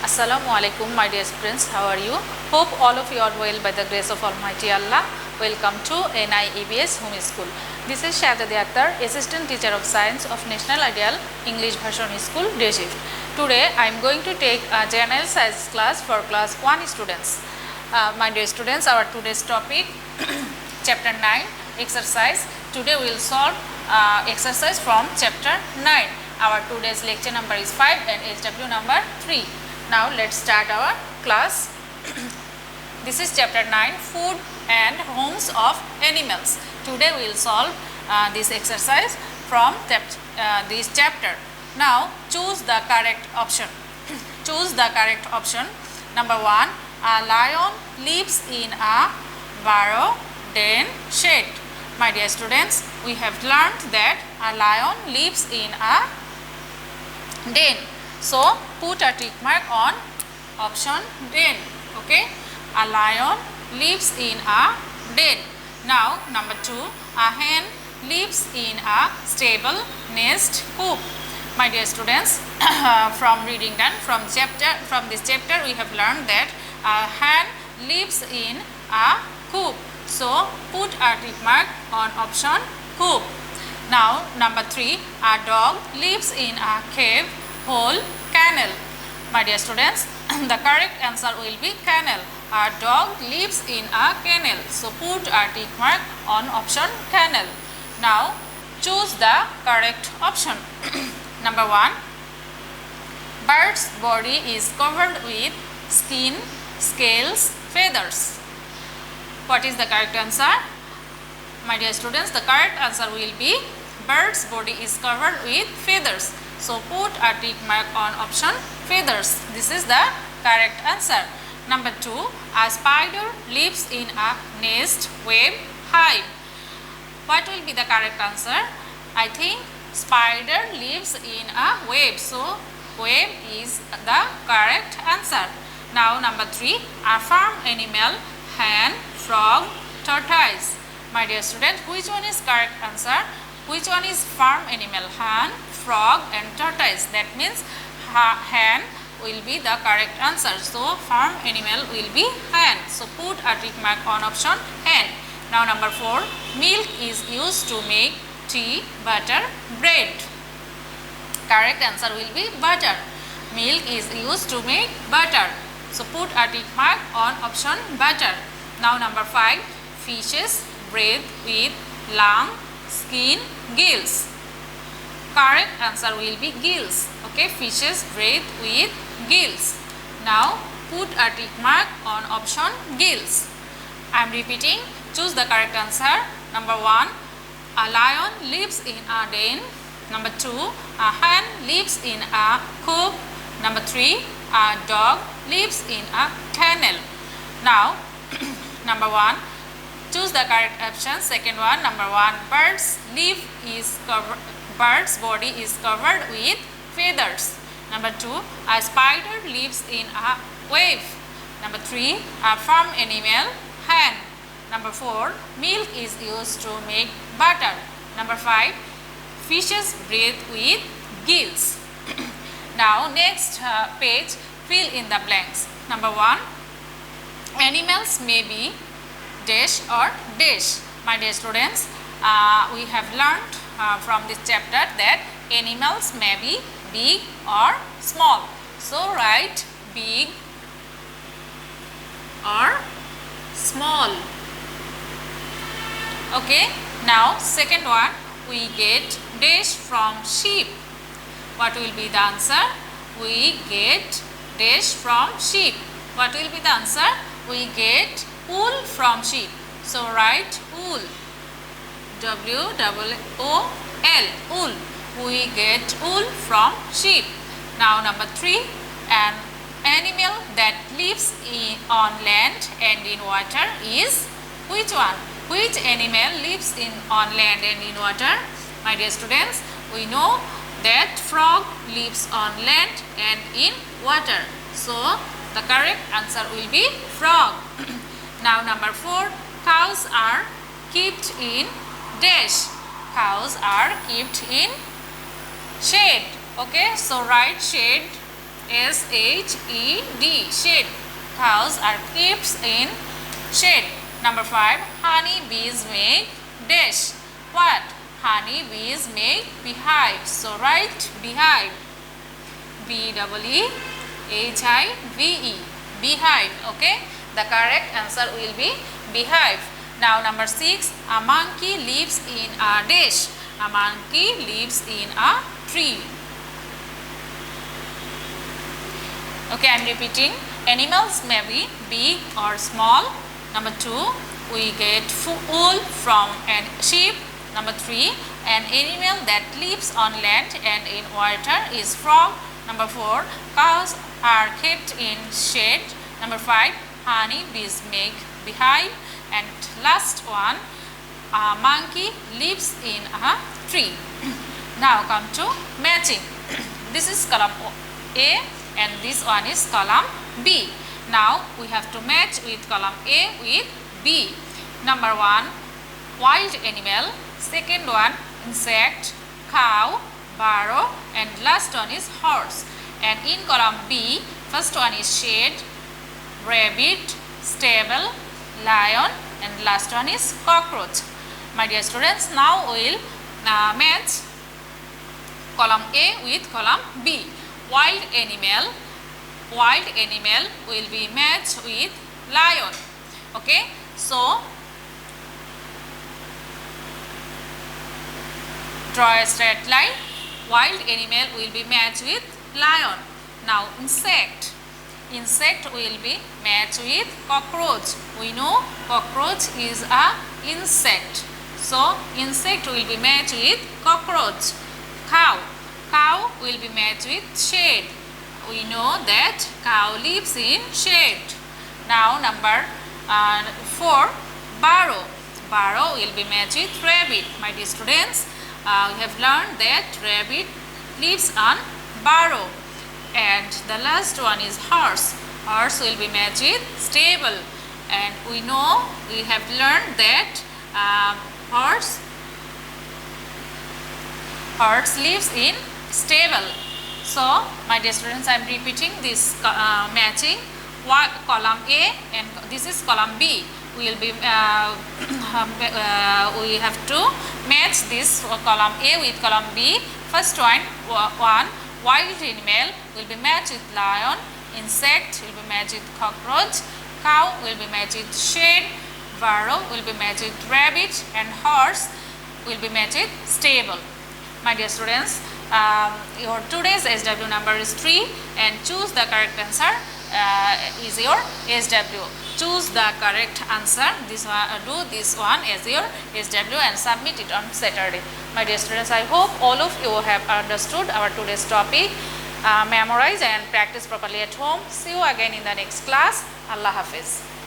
Assalamu alaikum, my dear friends. How are you? Hope all of you are well by the grace of Almighty Allah. Welcome to NIEBS Home School. This is Shahzadi Akhtar, Assistant Teacher of Science of National Ideal English Version School, Day Shift. Today, I am going to take a general science class for class 1 students. My dear students, our today's topic, chapter 9, exercise. Today, we will solve exercise from chapter 9. Our today's lecture number is 5 and SW number 3. Now, let's start our class. This is chapter 9, food and homes of animals. Today, we will solve this exercise from this chapter. Now, choose the correct option. Choose the correct option. Number 1, a lion lives in a burrow den shed. My dear students, we have learned that a lion lives in a den. So, put a tick mark on option den. Okay. A lion lives in a den. Now, number 2, a hen lives in a stable nest coop. My dear students, from reading done from this chapter, we have learned that a hen lives in a coop. So, put a tick mark on option coop. Now, number 3, a dog lives in a cave hole kennel. My dear students, the correct answer will be kennel. A dog lives in a kennel. So, put a tick mark on option kennel. Now, choose the correct option. Number 1, bird's body is covered with skin, scales, feathers. What is the correct answer? My dear students, the correct answer will be bird's body is covered with feathers. So, put a tick mark on option feathers. This is the correct answer. Number 2, a spider lives in a nest web hive. What will be the correct answer? I think spider lives in a web. So, web is the correct answer. Now, number 3, a farm animal, hen, frog, tortoise. My dear student, which one is correct answer? Which one is farm animal? Hen, frog and tortoise. That means hen will be the correct answer. So, farm animal will be hen. So, put a tick mark on option hen. Now, number 4, milk is used to make tea, butter, bread. Correct answer will be butter. Milk is used to make butter. So, put a tick mark on option butter. Now, number 5, fishes breathe with lung, skin, gills. Correct answer will be gills. Okay, fishes breathe with gills. Now, put a tick mark on option gills. I am repeating. Choose the correct answer. Number 1, a lion lives in a den. Number 2, a hen lives in a coop. Number 3, a dog lives in a kennel. Now, number 1, choose the correct option. Second one, number 1, bird's body is covered with feathers. Number 2, a spider lives in a web. Number 3, a farm animal, hen. Number 4, milk is used to make butter. Number 5, fishes breathe with gills. Now, next page, fill in the blanks. Number 1, animals may be dash or dash. My dear students, we have learned from this chapter that animals may be big or small. So, write big or small. Okay. Now, second one, we get dash from sheep. What will be the answer? We get dash from sheep. What will be the answer? We get wool from sheep. So, write wool. W-O-O-L, wool. We get wool from sheep. Now, number 3, an animal that lives on land and in water is which one? Which animal lives on land and in water? My dear students, we know that frog lives on land and in water. So, the correct answer will be frog. Now, number 4, cows are kept in dash. Cows are kept in shed. Okay, so write shed. S-H-E-D, shade. Cows are kept in shade. Number 5, honey bees make dash. What? Honey bees make beehive. So write beehive. B-E-E-H-I-V-E. Beehive. Okay. The correct answer will be beehive. Now number 6, a monkey lives in a dash. A monkey lives in a tree. Okay, I am repeating. Animals may be big or small. Number 2, we get wool from a sheep. Number 3, an animal that lives on land and in water is frog. Number 4, cows are kept in shade. Number 5, honey bees make beehive. And last one, a monkey lives in a tree. Now come to matching. This is column A and this one is column B. Now we have to match with column A with B. Number 1, wild animal. Second one, insect, cow, burrow, and last one is horse. And in column B, first one is shed, rabbit, stable, lion, and last one is cockroach. My dear students, now we will match column A with column B. Wild animal will be matched with lion. Okay, so draw a straight line. Wild animal will be matched with lion. Now insect will be matched with cockroach. We know cockroach is a insect. So insect will be matched with cockroach. Cow will be matched with shade. We know that cow lives in shade. Now number 4, burrow will be matched with rabbit. My dear students, we have learned that rabbit lives on burrow. And the last one is horse. Horse will be matched with stable. And we know, we have learned that horse lives in stable. So my dear students, I am repeating this matching. Column A and this is column B. We will be we have to match this column A with column B. First one, wild animal will be matched with lion. Insect will be matched with cockroach. Cow will be matched with shade. Burrow will be matched with rabbit, and horse will be matched with stable. My dear students, your today's SW number is 3 and choose the correct answer is your SW. Choose the correct answer. Do this one as your SW and submit it on Saturday. My dear students, I hope all of you have understood our today's topic. Memorize and practice properly at home. See you again in the next class. Allah Hafiz.